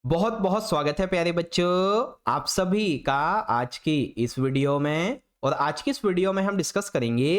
बहुत बहुत स्वागत है प्यारे बच्चों आप सभी का आज की इस वीडियो में। और आज की इस वीडियो में हम डिस्कस करेंगे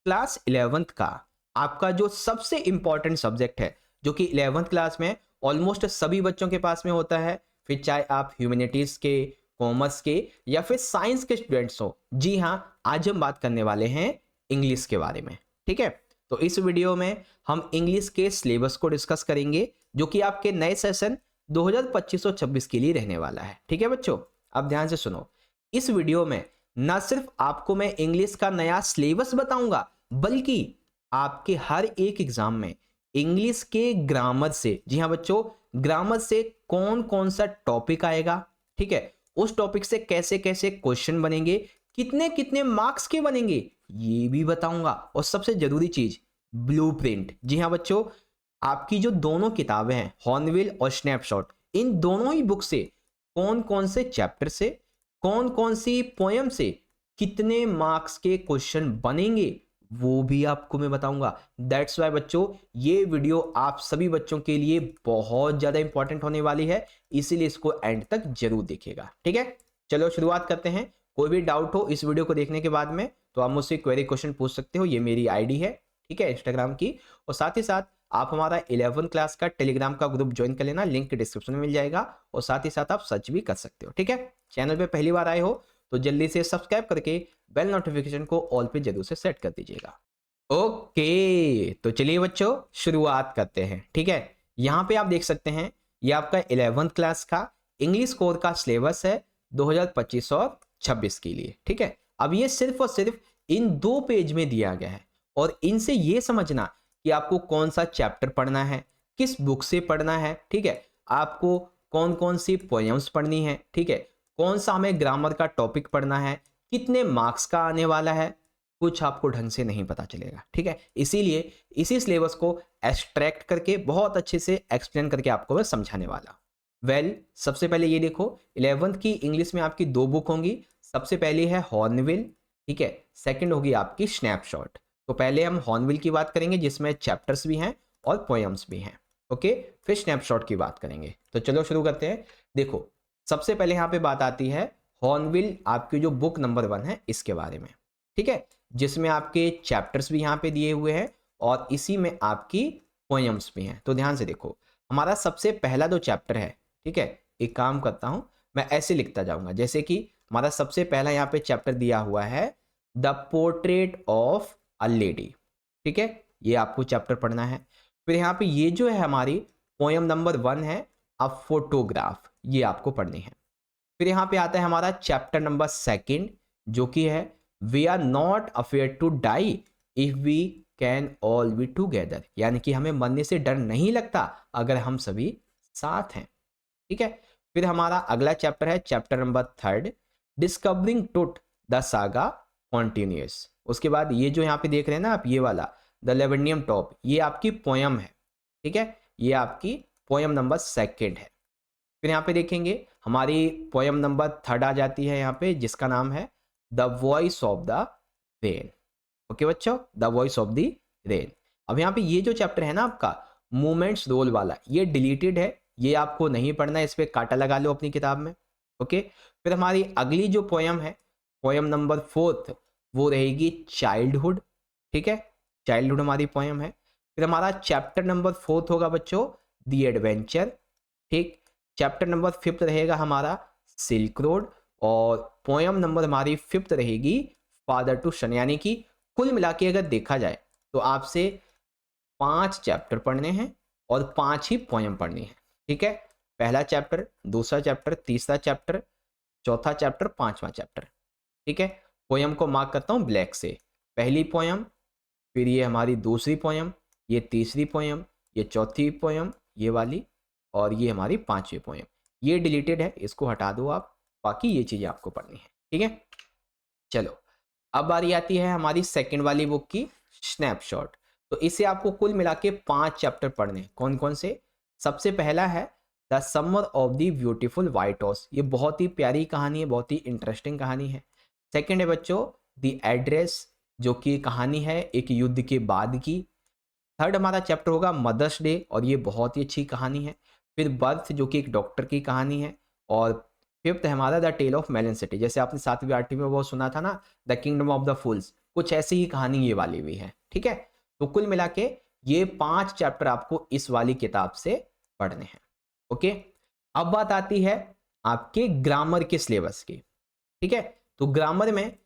क्लास 11th का आपका जो सबसे इंपॉर्टेंट सब्जेक्ट है, जो कि 11th क्लास में ऑलमोस्ट सभी बच्चों के पास में होता है। फिर चाहे आप ह्यूमैनिटीज के, कॉमर्स के या फिर साइंस के स्टूडेंट्स हो। जी हाँ, आज हम बात करने वाले हैं इंग्लिश के बारे में। ठीक है, तो इस वीडियो में हम इंग्लिश के सिलेबस को डिस्कस करेंगे, जो कि आपके नए सेशन 2025-26 के लिए रहने वाला है। ठीक है बच्चों, अब ध्यान से सुनो। इस वीडियो में ना सिर्फ आपको मैं इंग्लिश का नया सिलेबस बताऊंगा, बल्कि आपके हर एक एग्जाम में इंग्लिश के ग्रामर से, जी हाँ बच्चों, ग्रामर से कौन कौन सा टॉपिक आएगा, ठीक है, उस टॉपिक से कैसे कैसे क्वेश्चन बनेंगे, कितने कितने मार्क्स के बनेंगे, ये भी बताऊंगा। और सबसे जरूरी चीज, ब्लूप्रिंट। जी हाँ बच्चों, आपकी जो दोनों किताबें हैं, हॉर्नबिल और स्नैपशॉट, इन दोनों ही बुक से कौन कौन से चैप्टर से, कौन कौन सी पोयम से कितने मार्क्स के क्वेश्चन बनेंगे, वो भी आपको मैं बताऊंगा। दैट्स वाई बच्चों, ये वीडियो आप सभी बच्चों के लिए बहुत ज्यादा इंपॉर्टेंट होने वाली है, इसीलिए इसको एंड तक जरूर देखिएगा। ठीक है, चलो शुरुआत करते हैं। कोई भी डाउट हो इस वीडियो को देखने के बाद में, तो आप मुझसे क्वेरी क्वेश्चन पूछ सकते हो। ये मेरी आईडी है, ठीक है, इंस्टाग्राम की। और साथ ही साथ आप हमारा 11 क्लास का टेलीग्राम का ग्रुप ज्वाइन कर लेना, लिंक डिस्क्रिप्शन में मिल जाएगा। और साथ ही साथ आप सर्च भी कर सकते हो। ठीक है, चैनल पे पहली बार आए हो तो जल्दी से सब्सक्राइब करके बेल नोटिफिकेशन को ऑल पे जरूर से सेट कर दीजिएगा। ओके, तो चलिए बच्चों शुरुआत करते हैं। ठीक है, यहाँ पे आप देख सकते हैं, ये आपका 11th क्लास का इंग्लिश कोर का सिलेबस है 2025 और 26 के लिए। ठीक है, अब ये सिर्फ और सिर्फ इन 2 पेज में दिया गया है, और इनसे ये समझना कि आपको कौन सा चैप्टर पढ़ना है, किस बुक से पढ़ना है, ठीक है, आपको कौन कौन सी पोएम्स पढ़नी है, ठीक है, कौन सा हमें ग्रामर का टॉपिक पढ़ना है, कितने मार्क्स का आने वाला है, कुछ आपको ढंग से नहीं पता चलेगा। ठीक है, इसीलिए इसी सिलेबस को एक्सट्रैक्ट करके बहुत अच्छे से एक्सप्लेन करके आपको मैं समझाने वाला। सबसे पहले ये देखो, 11th की इंग्लिश में आपकी 2 बुक होंगी। सबसे पहली है हॉर्नबिल, ठीक है, सेकंड होगी आपकी स्नैपशॉट। तो पहले हम हॉर्नबिल की बात करेंगे, जिसमें चैप्टर्स भी हैं और पोएम्स भी हैं। ओके, फिर स्नैपशॉट की बात करेंगे। तो चलो शुरू करते हैं। देखो, सबसे पहले यहाँ पे बात आती है हॉर्नबिल, आपकी जो बुक नंबर 1 है, इसके बारे में। ठीक है, जिसमें आपके चैप्टर्स भी यहाँ पे दिए हुए हैं और इसी में आपकी पोएम्स भी हैं। तो ध्यान से देखो, हमारा सबसे पहला जो चैप्टर है, ठीक है, एक काम करता हूँ, मैं ऐसे लिखता जाऊंगा, जैसे कि हमारा सबसे पहला यहाँ पे चैप्टर दिया हुआ है the portrait of a lady. ठीक है, ये आपको चैप्टर पढ़ना है। फिर यहाँ पे ये जो है हमारी पोयम नंबर 1 है, अ फोटोग्राफ, ये आपको पढ़नी है। फिर यहाँ पे आता है हमारा चैप्टर नंबर 2, जो कि है we are not afraid to die if we can all be together, यानी कि हमें मरने से डर नहीं लगता अगर हम सभी साथ हैं। ठीक है, फिर हमारा अगला चैप्टर है chapter number 3, discovering truth the saga continuous. उसके बाद ये जो यहाँ पे देख रहे हैं ना आप, ये वाला द लेवेंडियम टॉप, ये आपकी पोयम है। ठीक है, ये आपकी पोयम नंबर 2 है। फिर यहाँ पे देखेंगे हमारी पोयम नंबर 3 आ जाती है यहाँ पे, जिसका नाम है the voice of the rain. Okay बच्चों, the voice of the rain. अब यहाँ पे ये जो चैप्टर है ना आपका मूवमेंट्स रोल वाला, ये डिलीटेड है, ये आपको नहीं पढ़ना है, इस पर काटा लगा लो अपनी किताब में। ओके, फिर हमारी अगली जो पोयम है, पोयम नंबर 4, वो रहेगी चाइल्डहुड। ठीक है, चाइल्डहुड हमारी पोयम है। फिर हमारा चैप्टर नंबर 4 होगा बच्चों दी एडवेंचर। ठीक, चैप्टर नंबर 5 रहेगा हमारा सिल्क रोड, और पोयम नंबर हमारी 5 रहेगी फादर टू सन। यानी कि कुल मिला के अगर देखा जाए तो आपसे 5 चैप्टर पढ़ने हैं और 5 ही पोयम पढ़नी है। ठीक है, पहला चैप्टर, दूसरा चैप्टर, तीसरा चैप्टर, चौथा चैप्टर, 5वां चैप्टर। ठीक है, पोयम को मार्क करता हूँ ब्लैक से। पहली पोयम, फिर ये हमारी दूसरी पोयम, ये तीसरी पोयम, ये चौथी पोयम, ये वाली, और ये हमारी 5वीं पोयम। ये डिलीटेड है, इसको हटा दो आप, बाकी ये चीज़ें आपको पढ़नी है। ठीक है, चलो अब बारी आती है हमारी सेकंड वाली बुक की, स्नैपशॉट। तो इसे आपको कुल मिला के 5 चैप्टर पढ़ने हैं। कौन कौन से? सबसे पहला है the summer of the beautiful white house, ये बहुत ही प्यारी कहानी है, बहुत ही इंटरेस्टिंग कहानी है। सेकंड है बच्चों द एड्रेस, जो कि कहानी है एक युद्ध के बाद की। थर्ड हमारा चैप्टर होगा मदर्स डे, और ये बहुत ही अच्छी कहानी है। फिर बर्थ जो कि एक डॉक्टर की कहानी है, और फिफ्थ है हमारा the tale of Melon City, जैसे आपने 7वीं 8वीं में वो सुना था ना, the kingdom of the fools, कुछ ऐसी ही कहानी ये वाली भी है। ठीक है, तो कुल मिला के ये 5 चैप्टर आपको इस वाली किताब से पढ़ने हैं। ओके, अब बात आती है आपके ग्रामर के सिलेबस की। ठीक है, तो ग्रामर में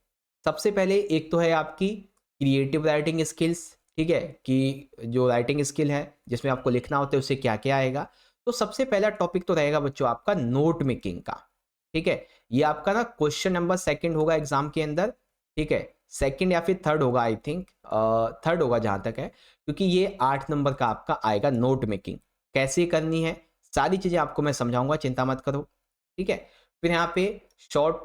सबसे पहले एक तो है आपकी क्रिएटिव राइटिंग स्किल्स। ठीक है, कि जो राइटिंग स्किल है जिसमें आपको लिखना होता है उससे क्या क्या आएगा। तो सबसे पहला टॉपिक तो रहेगा बच्चों आपका नोट मेकिंग का। ठीक है, ये आपका ना क्वेश्चन नंबर 2 होगा एग्जाम के अंदर। ठीक है, 2 या फिर 3 होगा, आई थिंक 3 होगा जहां तक है, क्योंकि ये 8 नंबर का आपका आएगा नोट मेकिंग। कैसे करनी है सारी चीजें आपको मैं समझाऊंगा, चिंता मत करो। ठीक है, फिर यहाँ पे शॉर्ट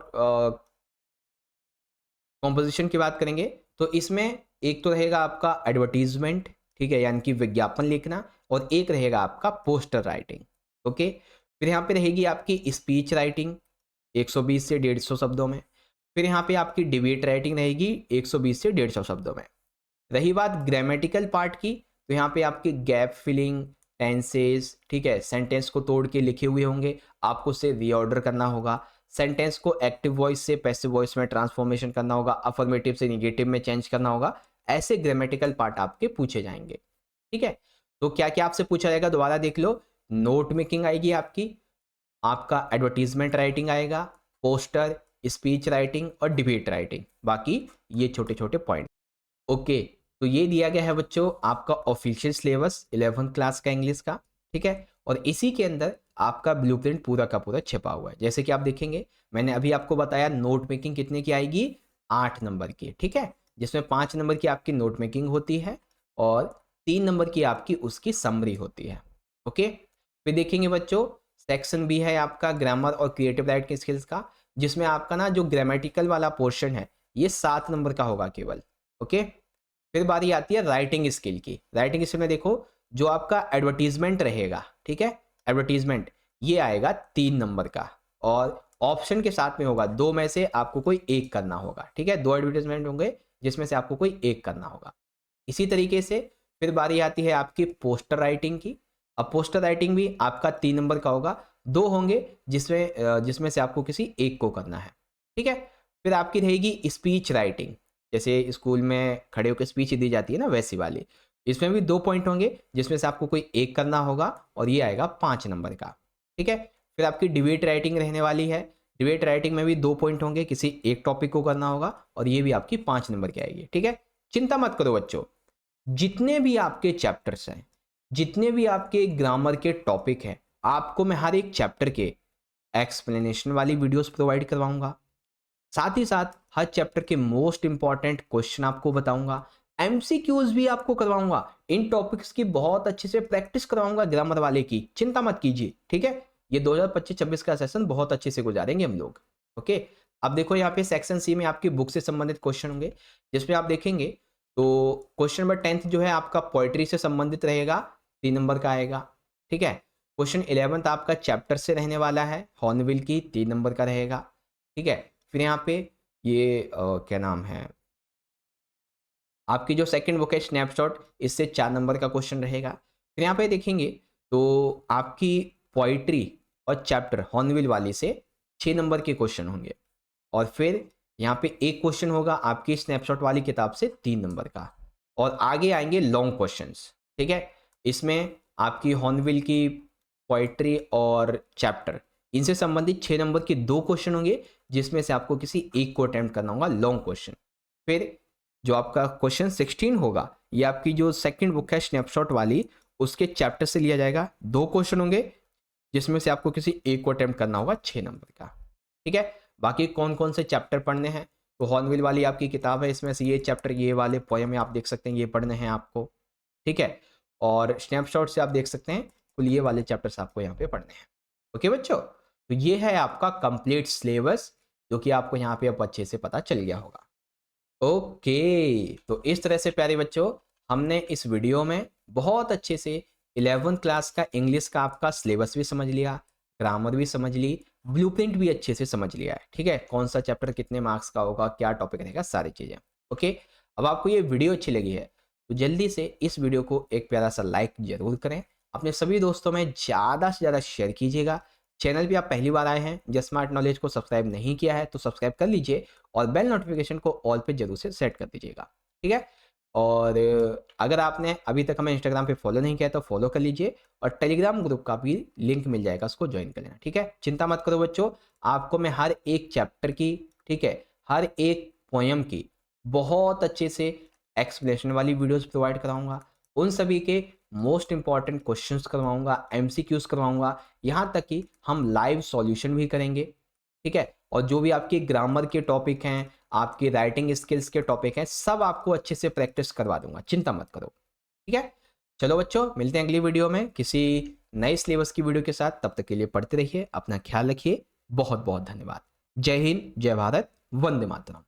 कॉम्पोजिशन की बात करेंगे तो इसमें एक तो रहेगा आपका एडवर्टीजमेंट, ठीक है, यानी कि विज्ञापन लिखना, और एक रहेगा आपका पोस्टर राइटिंग। ओके, फिर यहाँ पे रहेगी आपकी स्पीच राइटिंग 120 से 150 शब्दों में। फिर यहाँ पे आपकी डिबेट राइटिंग रहेगी 120 से 150 शब्दों में। रही बात ग्रामेटिकल पार्ट की, तो यहाँ पे आपकी गैप फिलिंग, टेंसेस, ठीक है, सेंटेंस को तोड़ के लिखे हुए होंगे, आपको उसे रीऑर्डर करना होगा। सेंटेंस को एक्टिव वॉइस से पैसिव वॉइस में ट्रांसफॉर्मेशन करना होगा, अफर्मेटिव से निगेटिव में चेंज करना होगा। ऐसे ग्रामेटिकल पार्ट आपके पूछे जाएंगे। ठीक है, तो क्या क्या आपसे पूछा जाएगा दोबारा देख लो। नोट मेकिंग आएगी आपकी, आपका एडवर्टीजमेंट राइटिंग आएगा, पोस्टर, स्पीच राइटिंग और डिबेट राइटिंग, बाकी ये छोटे छोटे पॉइंट। ओके, तो ये दिया गया है बच्चों आपका ऑफिशियल सिलेबस 11th क्लास का इंग्लिश का। ठीक है, और इसी के अंदर आपका ब्लूप्रिंट पूरा का पूरा छिपा हुआ है। जैसे कि आप देखेंगे, मैंने अभी आपको बताया नोट मेकिंग कितने की आएगी, 8 नंबर की। ठीक है, जिसमें 5 नंबर की आपकी नोट मेकिंग होती है और 3 नंबर की आपकी उसकी समरी होती है। ओके, फिर देखेंगे बच्चों सेक्शन बी है आपका ग्रामर और क्रिएटिव राइटिंग स्किल्स का, जिसमें आपका ना जो ग्रामेटिकल वाला पोर्शन है ये 7 नंबर का होगा केवल। ओके, फिर बारी आती है राइटिंग स्किल की। राइटिंग स्किल में देखो जो आपका एडवर्टीजमेंट रहेगा, ठीक है, एडवर्टीजमेंट ये आएगा 3 नंबर का, और ऑप्शन के साथ में होगा 2 में से आपको कोई एक करना होगा। ठीक है, 2 एडवर्टीजमेंट होंगे जिसमें से आपको कोई एक करना होगा। इसी तरीके से फिर बारी आती है आपकी पोस्टर राइटिंग की। अब पोस्टर राइटिंग भी आपका 3 नंबर का होगा, 2 होंगे जिसमें से आपको किसी एक को करना है। ठीक है, फिर आपकी रहेगी स्पीच राइटिंग, जैसे स्कूल में खड़े होकर स्पीच दी जाती है ना वैसी वाली। इसमें भी 2 पॉइंट होंगे जिसमें से आपको कोई एक करना होगा, और ये आएगा 5 नंबर का। ठीक है, फिर आपकी डिबेट राइटिंग रहने वाली है। डिबेट राइटिंग में भी 2 पॉइंट होंगे, किसी एक टॉपिक को करना होगा, और ये भी आपकी 5 नंबर की आएगी। ठीक है, चिंता मत करो बच्चों, जितने भी आपके चैप्टर्स हैं, जितने भी आपके ग्रामर के टॉपिक हैं, आपको मैं हर एक चैप्टर के एक्सप्लेनेशन वाली वीडियोस प्रोवाइड करवाऊंगा। साथ ही साथ हर चैप्टर के मोस्ट इंपॉर्टेंट क्वेश्चन आपको बताऊंगा, एमसीक्यूज भी आपको करवाऊंगा, इन टॉपिक्स की बहुत अच्छे से प्रैक्टिस करवाऊंगा ग्रामर वाले की, चिंता मत कीजिए। ठीक है, ये 2025-26 का सेशन बहुत अच्छे से गुजारेंगे हम लोग। ओके, अब देखो यहाँ पे सेक्शन सी में आपकी बुक से संबंधित क्वेश्चन होंगे, जिसमें आप देखेंगे तो क्वेश्चन नंबर 10 जो है आपका पोइट्री से संबंधित रहेगा, 3 नंबर का आएगा। ठीक है, क्वेश्चन 11 आपका चैप्टर से रहने वाला है, हॉर्नबिल की, 3 नंबर का रहेगा। ठीक है, फिर यहाँ पे ये क्या नाम है आपकी जो सेकंड बुक है स्नैपशॉट, इससे 4 नंबर का क्वेश्चन रहेगा। फिर यहाँ पे देखेंगे तो आपकी पोइट्री और चैप्टर हॉर्नबिल वाली से 6 नंबर के क्वेश्चन होंगे, और फिर यहाँ पे एक क्वेश्चन होगा आपकी स्नैपशॉट वाली किताब से 3 नंबर का, और आगे आएंगे लॉन्ग क्वेश्चंस। ठीक है, इसमें आपकी हॉर्नबिल की पोइट्री और चैप्टर इनसे संबंधित 6 नंबर के 2 क्वेश्चन होंगे, जिसमें से आपको किसी एक को अटेम्प्ट करना होगा लॉन्ग क्वेश्चन। फिर जो आपका क्वेश्चन 16 होगा, ये आपकी जो सेकंड बुक है स्नैपशॉट वाली, उसके चैप्टर से लिया जाएगा, 2 क्वेश्चन होंगे जिसमें से आपको किसी एक को अटेम्प्ट करना होगा 6 नंबर का। ठीक है, बाकी कौन कौन से चैप्टर पढ़ने हैं, तो हॉर्नबिल वाली आपकी किताब है, इसमें से ये चैप्टर, ये वाले पोएम आप देख सकते हैं, ये पढ़ने हैं आपको। ठीक है, और स्नैपशॉट से आप देख सकते हैं कुल ये वाले चैप्टर्स आपको यहाँ पे पढ़ने हैं। ओके बच्चों, तो ये है आपका कंप्लीट सिलेबस, जो कि आपको यहाँ पे अब अच्छे से पता चल गया होगा। ओके, तो इस तरह से प्यारे बच्चों हमने इस वीडियो में बहुत अच्छे से 11th क्लास का इंग्लिश का आपका सिलेबस भी समझ लिया, ग्रामर भी समझ ली, ब्लूप्रिंट भी अच्छे से समझ लिया है। ठीक है, कौन सा चैप्टर कितने मार्क्स का होगा, क्या टॉपिक रहेगा, सारी चीज़ें। ओके, अब आपको ये वीडियो अच्छी लगी है तो जल्दी से इस वीडियो को एक प्यारा सा लाइक जरूर करें, अपने सभी दोस्तों में ज़्यादा से ज़्यादा शेयर कीजिएगा। चैनल पे आप पहली बार आए हैं, जस्ट स्मार्ट नॉलेज को सब्सक्राइब नहीं किया है तो सब्सक्राइब कर लीजिए और बेल नोटिफिकेशन को ऑल पे जरूर से सेट कर दीजिएगा, ठीक है। और अगर आपने अभी तक हमें इंस्टाग्राम पे फॉलो नहीं किया तो फॉलो कर लीजिए और टेलीग्राम ग्रुप का भी लिंक मिल जाएगा, उसको ज्वाइन कर लेना, ठीक है। चिंता मत करो बच्चों, आपको मैं हर एक चैप्टर की, ठीक है, हर एक पोयम की बहुत अच्छे से एक्सप्लेनेशन वाली वीडियोस प्रोवाइड कराऊंगा। उन सभी के मोस्ट इंपॉर्टेंट क्वेश्चंस करवाऊंगा, एमसीक्यूज करवाऊंगा, यहाँ तक कि हम लाइव सॉल्यूशन भी करेंगे, ठीक है। और जो भी आपके ग्रामर के टॉपिक हैं, आपके राइटिंग स्किल्स के टॉपिक हैं, सब आपको अच्छे से प्रैक्टिस करवा दूंगा, चिंता मत करो, ठीक है। चलो बच्चों, मिलते हैं अगली वीडियो में किसी नए सिलेबस की वीडियो के साथ। तब तक के लिए पढ़ते रहिए, अपना ख्याल रखिए। बहुत बहुत धन्यवाद। जय हिंद, जय भारत, वंदे मातरम।